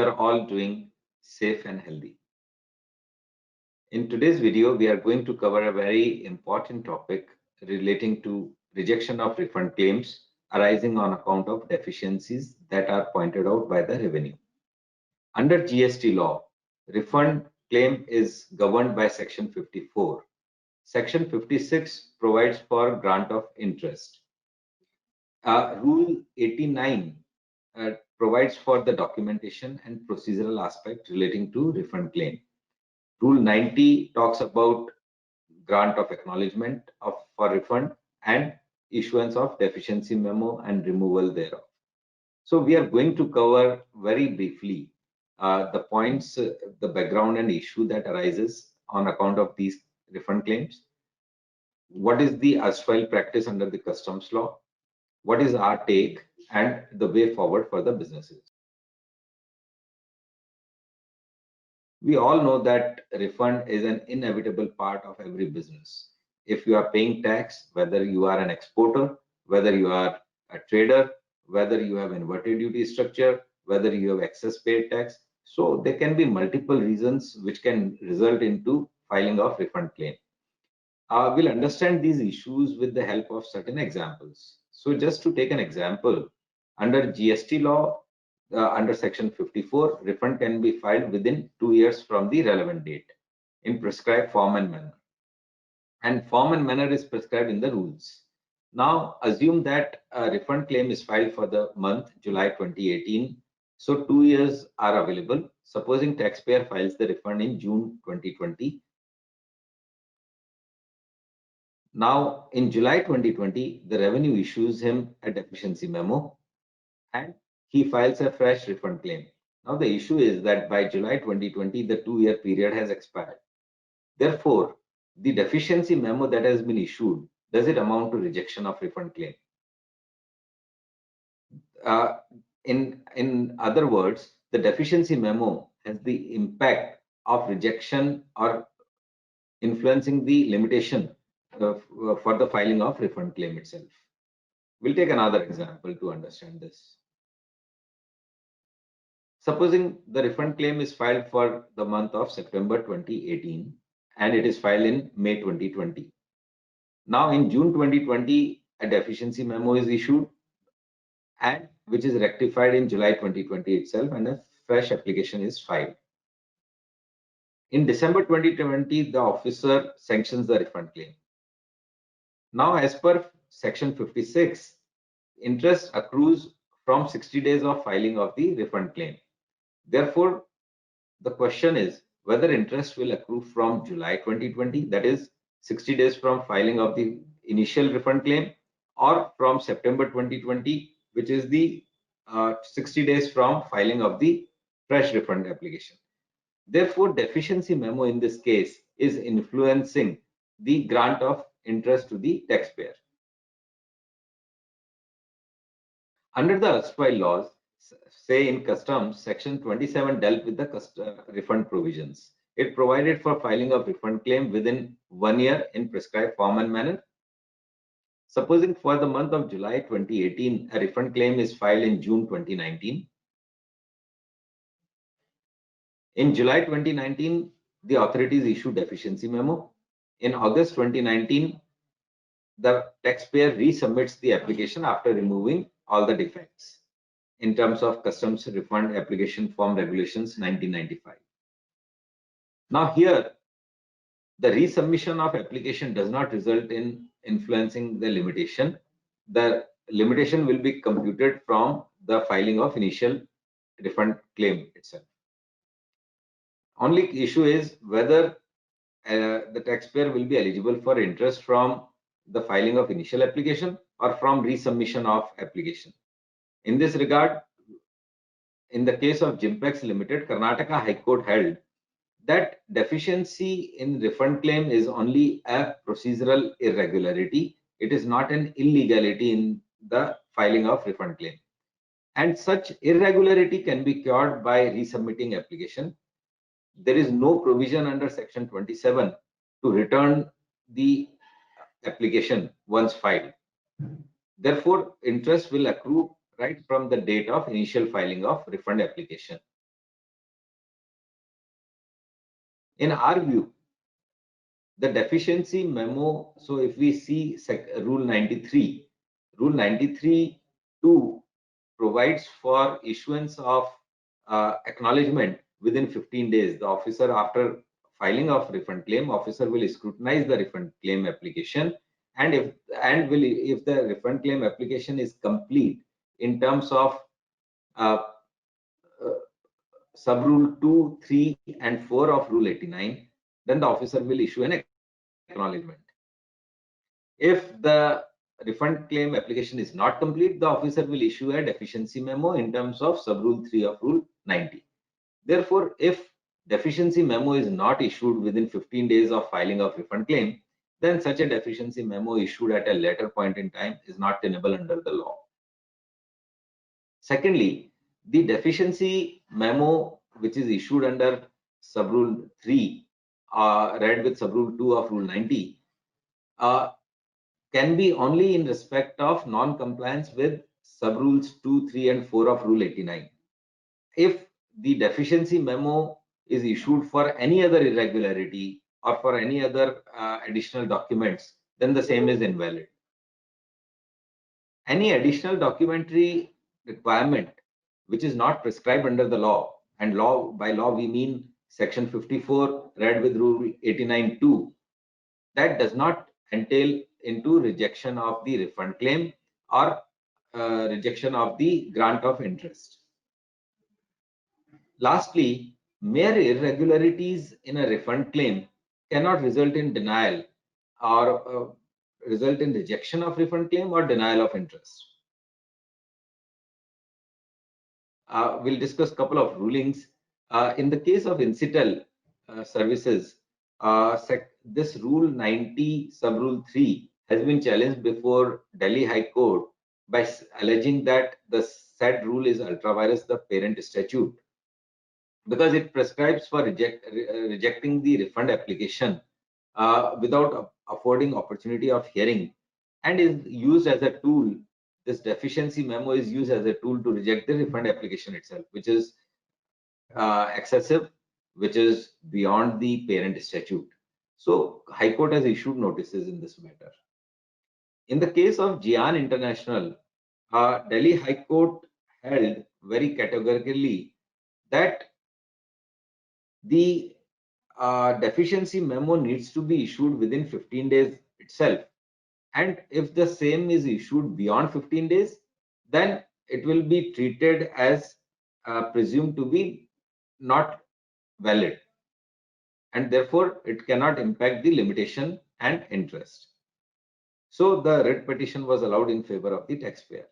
are all doing safe and healthy. In today's video, we are going to cover a very important topic relating to rejection of refund claims arising on account of deficiencies that are pointed out by the revenue. Under GST law, refund claim is governed by Section 54. Section 56 provides for grant of interest. Rule 89 provides for the documentation and procedural aspect relating to refund claim. Rule 90 talks about grant of acknowledgement for refund and issuance of deficiency memo and removal thereof. So we are going to cover very briefly the points, the background and issue that arises on account of these refund claims. What is the erstwhile practice under the customs law? What is our take and the way forward for the businesses? We all know that refund is an inevitable part of every business. If you are paying tax, whether you are an exporter, whether you are a trader, whether you have inverted duty structure, whether you have excess paid tax, so there can be multiple reasons which can result into filing of refund claim. We'll understand these issues with the help of certain examples. So just to take an example, under GST law, under Section 54, refund can be filed within 2 years from the relevant date in prescribed form and manner. And form and manner is prescribed in the rules. Now, assume that a refund claim is filed for the month July 2018. So 2 years are available. Supposing taxpayer files the refund in June 2020. Now, in July 2020, the revenue issues him a deficiency memo and he files a fresh refund claim. Now, the issue is that by July 2020, the 2-year period has expired. Therefore, the deficiency memo that has been issued, does it amount to rejection of refund claim? In other words, the deficiency memo has the impact of rejection or influencing the limitation for the filing of refund claim itself. We'll take another example to understand this. Supposing the refund claim is filed for the month of September 2018 and it is filed in May 2020. Now in June 2020, a deficiency memo is issued and which is rectified in July 2020 itself and a fresh application is filed. In December 2020, the officer sanctions the refund claim. Now as per Section 56, interest accrues from 60 days of filing of the refund claim. Therefore, the question is whether interest will accrue from July 2020, that is 60 days from filing of the initial refund claim, or from September 2020, which is the 60 days from filing of the fresh refund application. Therefore, deficiency memo in this case is influencing the grant of interest to the taxpayer. Under the erstwhile laws, say in customs, Section 27 dealt with the refund provisions. It provided for filing of refund claim within 1 year in prescribed form and manner. Supposing for the month of July 2018, a refund claim is filed in June 2019. In July 2019, the authorities issued deficiency memo. In August 2019, the taxpayer resubmits the application after removing all the defects in terms of Customs Refund Application Form Regulations 1995. Now here, the resubmission of application does not result in influencing the limitation. The limitation will be computed from the filing of initial refund claim itself. Only issue is whether the taxpayer will be eligible for interest from the filing of initial application or from resubmission of application. In this regard, in the case of Gimpex Limited, Karnataka High Court held that deficiency in refund claim is only a procedural irregularity. It is not an illegality in the filing of refund claim. And such irregularity can be cured by resubmitting application. There is no provision under Section 27 to return the application once filed. Therefore, interest will accrue right from the date of initial filing of refund application. In our view, the deficiency memo, so if we see Rule 93, Rule 93(2) provides for issuance of acknowledgement within 15 days. The officer, after filing of refund claim, officer will scrutinize the refund claim application, and if the refund claim application is complete in terms of uh, uh, sub rule 2, 3, and 4 of Rule 89, then the officer will issue an acknowledgement. If the refund claim application is not complete, the officer will issue a deficiency memo in terms of sub rule 3 of Rule 90. Therefore, if deficiency memo is not issued within 15 days of filing of refund claim, then such a deficiency memo issued at a later point in time is not tenable under the law. Secondly, the deficiency memo which is issued under sub rule 3, read with sub rule 2 of Rule 90, can be only in respect of non-compliance with sub rules 2, 3, and 4 of Rule 89. If the deficiency memo is issued for any other irregularity or for any other additional documents, then the same is invalid. Any additional documentary requirement which is not prescribed under the law, and by law we mean Section 54 read with Rule 89(2), that does not entail into rejection of the refund claim or rejection of the grant of interest. Lastly, mere irregularities in a refund claim cannot result in denial or result in rejection of refund claim or denial of interest. We'll discuss a couple of rulings. In the case of Incitel services, this Rule 90 sub Rule 3 has been challenged before Delhi High Court by alleging that the said rule is ultra vires the parent statute, because it prescribes for rejecting the refund application without affording opportunity of hearing, and is used as a tool. This deficiency memo is used as a tool to reject the refund application itself, which is excessive, which is beyond the parent statute. So High Court has issued notices in this matter. In the case of Jian International, Delhi High Court held very categorically that the deficiency memo needs to be issued within 15 days itself. And if the same is issued beyond 15 days, then it will be treated as presumed to be not valid. And therefore, it cannot impact the limitation and interest. So the writ petition was allowed in favor of the taxpayer.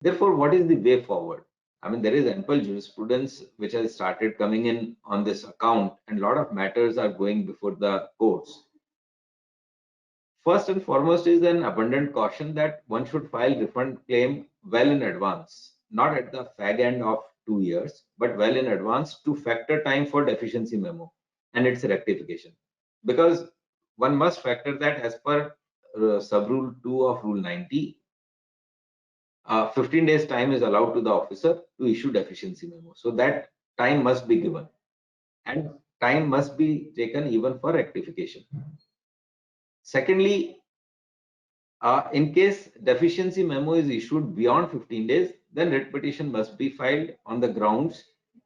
Therefore, what is the way forward? I mean, there is ample jurisprudence which has started coming in on this account, and a lot of matters are going before the courts. First and foremost is an abundant caution that one should file refund claim well in advance, not at the fag end of 2 years, but well in advance to factor time for deficiency memo and its rectification. Because one must factor that as per sub rule 2 of Rule 90, 15 days time is allowed to the officer to issue deficiency memo. So that time must be given, and time must be taken even for rectification. Secondly, in case deficiency memo is issued beyond 15 days, then writ petition must be filed on the grounds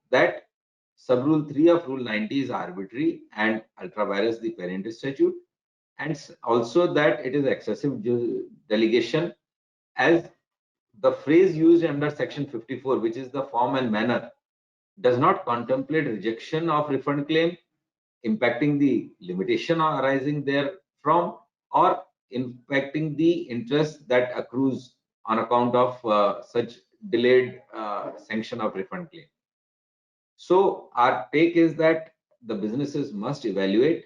that sub rule 3 of Rule 90 is arbitrary and ultra vires the parent statute, and also that it is excessive delegation, as the phrase used under Section 54, which is the form and manner, does not contemplate rejection of refund claim, impacting the limitation arising therefrom, or impacting the interest that accrues on account of such delayed sanction of refund claim. So our take is that the businesses must evaluate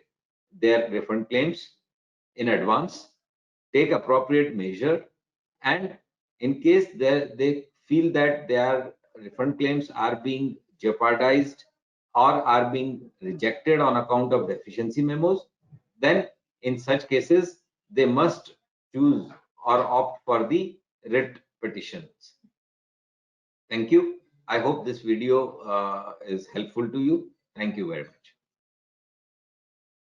their refund claims in advance, take appropriate measure, and in case they feel that their refund claims are being jeopardized or are being rejected on account of deficiency memos, then in such cases they must choose or opt for the writ petitions. Thank you. I hope this video is helpful to you. Thank you very much.